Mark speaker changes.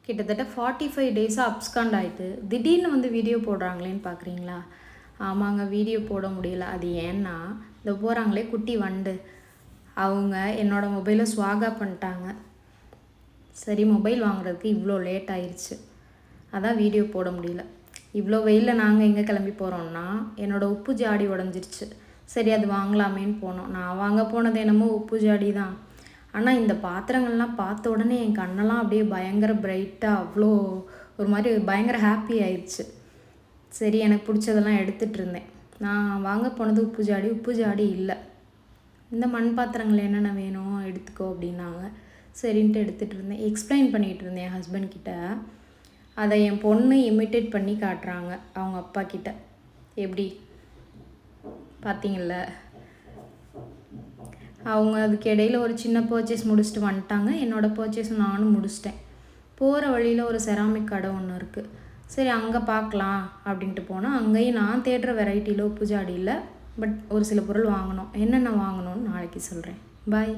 Speaker 1: கிட்டத்தட்ட 45 டேஸாக அப்ஸ்காண்ட் ஆகிட்டு திடீர்னு வந்து வீடியோ போடுறாங்களேன்னு பார்க்குறீங்களா? ஆமாங்க, வீடியோ போட முடியல. அது ஏன்னா இந்த போகிறாங்களே குட்டி வண்டு, அவங்க என்னோடய மொபைலை ஸ்வாகா பண்ணிட்டாங்க. சரி, மொபைல் வாங்குறதுக்கு இவ்வளோ லேட் ஆயிடுச்சு, அதான் வீடியோ போட முடியல. இவ்வளோ வெயிலில் நாங்கள் எங்கே கிளம்பி போகிறோம்னா என்னோடய உப்பு ஜாடி உடஞ்சிருச்சு. சரி, அது வாங்கலாமேன்னு போனோம். நான் வாங்க போனது என்னமோ உப்பு ஜாடி தான். ஆனால் இந்த பாத்திரங்கள்லாம் பார்த்த உடனே என் கண்ணெல்லாம் அப்படியே பயங்கர பிரைட்டாக, அவ்வளோ ஒரு மாதிரி பயங்கர ஹாப்பி ஆயிடுச்சு. சரி, எனக்கு பிடிச்சதெல்லாம் எடுத்துகிட்டு இருந்தேன். நான் வாங்க போனது உப்பு ஜாடி இல்லை. இந்த மண் பாத்திரங்கள் என்னென்ன வேணும் எடுத்துக்கோ அப்படின்னாங்க. சரின்ட்டு எடுத்துகிட்டு இருந்தேன். எக்ஸ்பிளைன் பண்ணிகிட்டு இருந்தேன் என் ஹஸ்பண்ட்கிட்ட. அதை என் பொண்ணு இமிட்டேட் பண்ணி காட்டுறாங்க அவங்க அப்பா கிட்ட. எப்படி பார்த்தீங்கள? அவங்க அதுக்கு இடையில் ஒரு சின்ன பர்ச்சேஸ் முடிச்சுட்டு வந்துட்டாங்க. என்னோடய பர்ச்சேஸும் நானும் முடிச்சிட்டேன். போகிற வழியில் ஒரு செராமிக் கடை ஒன்று இருக்குது. சரி, அங்கே பார்க்கலாம் அப்படின்ட்டு போனால் அங்கேயும் நான் தேடுற வெரைட்டியில் உப்பு ஜாடி இல்லை. பட் ஒரு சில பொருள் வாங்கணும். என்னென்ன வாங்கணும்னு நாளைக்கு சொல்கிறேன். பாய்.